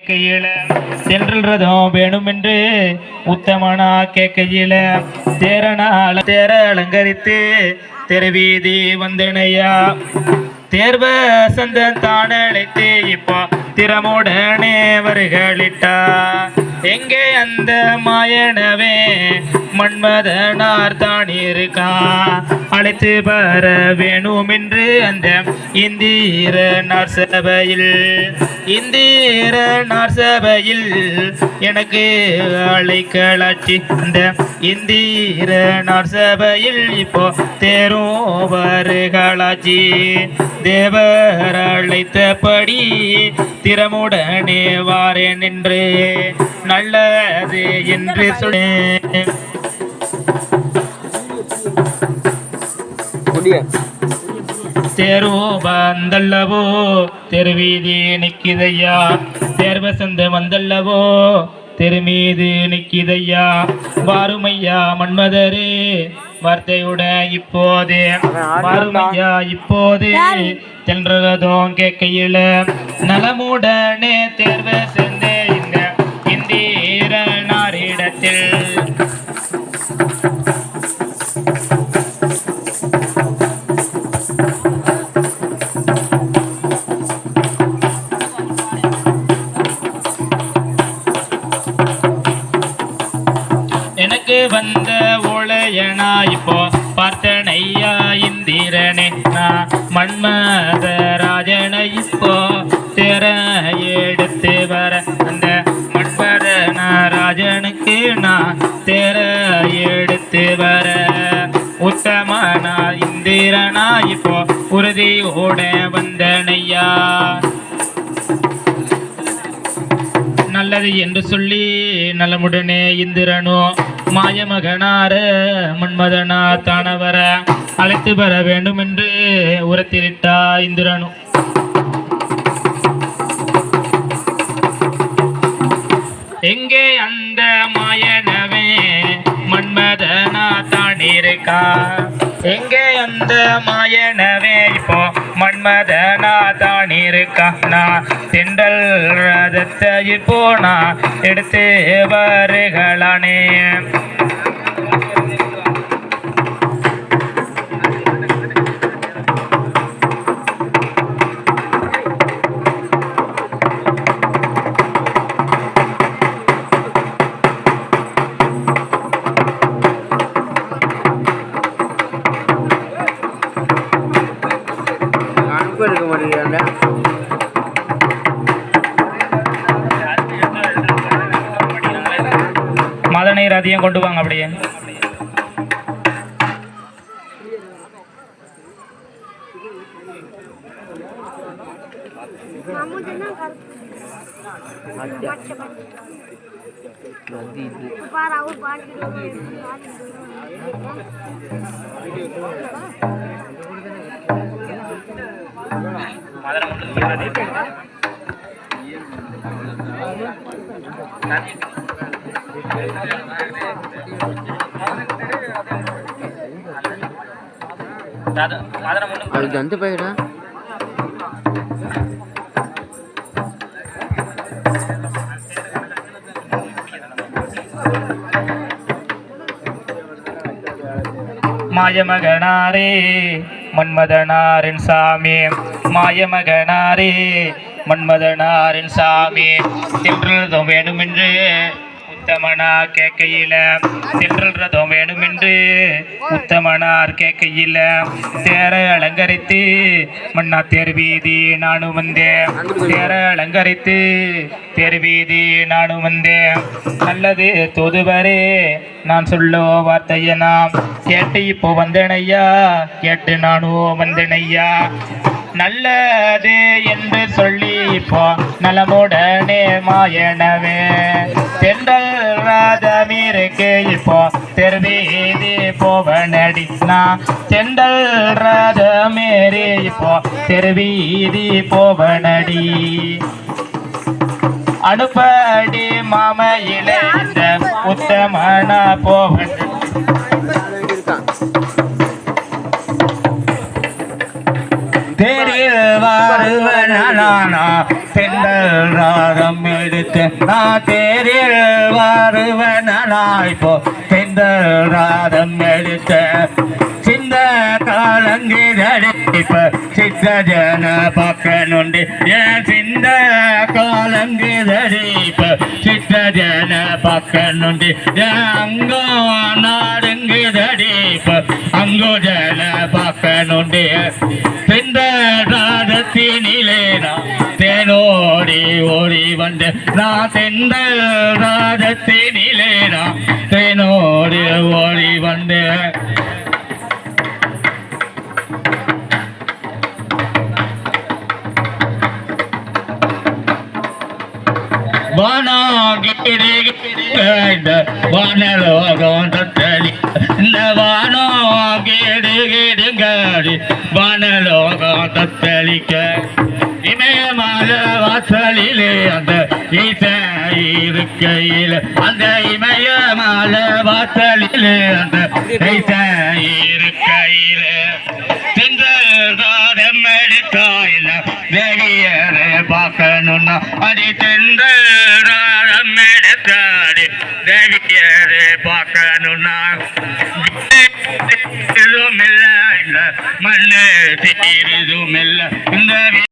கையில சென்றதும் வேணுமென்று உத்தமனா கேட்கையில தேரனால தேர அலங்கரித்து தெருவீதி வந்தனையா தேர்வ சந்தன் தானழைத்து இப்போ திறமுடனே வருகளிட்டா எங்கே அந்த மாயனவே மன்மதனார் தான் இருக்கா அழைத்து வர வேணுமென்று அந்த இந்திரனார் சபையில் எனக்கு அழைக்கலாட்சி அந்த இந்திரனார் சபையில் இப்போ தேரும் வருகளாட்சி தேவர் அழைத்தபடி திறமுடனே வாரேன் என்று நல்லது என்று சொன்னேன். தேர்வோ வந்தல்லவோ தெருவீதி நிற்கிதையா தேர்வசந்த வந்தல்லவோ தெருமீது நிற்கிதையா வாருமையா மன்மதரே வார்த்தையுட இப்போதே வாருமையா இப்போதே சென்றதும் கேட்கையில நலமுடனே தேர்வ சென்று இந்த இந்திரனாரிடத்தில் எனக்கு வந்த ஒளையனா இப்போ பார்த்தனையா இந்திரனே நான் மன்மத ராஜனை இப்போ திற எடுத்து வர அந்த மன்மத ராஜனுக்கு நான் திற எடுத்து வர உத்தமனா இந்திரனா இப்போ உறுதியோட வந்தனையா நல்லது என்று சொல்லி நலமுடனே இந்திரனோ மாயமகனார மன்மதனா தானவர அழைத்து வர வேண்டும் என்று உரத்திரிட்டா இந்திரனு எங்கே அந்த மாயனவே மன்மதனா தான் இருக்கா எங்கே அந்த மாயனவே இப்போ மன்மதனா தான் இருக்கா நான் தெண்டல் ரதத்தை இப்போ நான் எடுத்து வருகளானே மதநீர் அதிகம் கொண்டு வாங்க அப்படியே அது அந்த பையடா மாயமகனாரே மன்மதனாரின் சாமி மாயமகனாரே மன்மதனாரின் சாமி தின்றதும் வேணுமென்று உத்தமனா கேட்கையில தின்றதும் வேணுமென்று உத்தமனார் கேட்கையில தேர அலங்கரித்து மன்னா தேர்வீதி நானும் வந்தேன் தேர அலங்கரித்து தேர்வீதி நானும் வந்தேன் நல்லது தோதுவரே நான் சொல்லோ வார்த்தைய நாம் கேட்டு இப்போ வந்தனையா கேட்டு நானும் வந்தனையா நல்லது என்று சொல்லி இப்போ நலமுடனே மாயனவே தென்றல் ராஜமீருக்கு இப்போ தெருவீதி போவனடி நான் தென்றல் ராஜமேரி இப்போ தெருவீதி போவனடி அனுப்படி மாமையிலே இந்த உத்தமனா போவன் தேரே தேரில் வருவனானா தென்றல் ராகம் எடுத்து நான் தேரில் வருவனானா இப்போ தென்றல் ராகம் எடுத்து சிந்த காலங்கிதடி இப்ப சித்த ஜன பக்கனுண்டு என் சிந்த காலங்கிதடி இப்ப சித்த ஜன பக்கனுண்டு என் அங்கோ நாடுங்குதடி இப்ப அங்கோ ஜன பக்கனுண்டு சிந்த ராஜத்தினிலே நான் தேனோடி ஓடி வந்த நான் சிந்த ராஜத்தினிலே நான் தேனோடி ஓடி வந்தேன் வானலோகம் தத்தளி இந்த வானம் கேடுகேடுங்காடி வானலோகம் தத்தளிக்க இமயமல வாசலிலே அந்த ஈச இருக்கையில் அந்த இமயமல வாசலிலே அந்த ஈச இருக்கையில் தென்றல் எடுத்தாயில தேவியரை பார்க்கணும்னா அடி தென்றல் எடுத்தாடி தேவியரை பார்க்கணும்னா மண்ணு தீருதும் இல்லை இந்த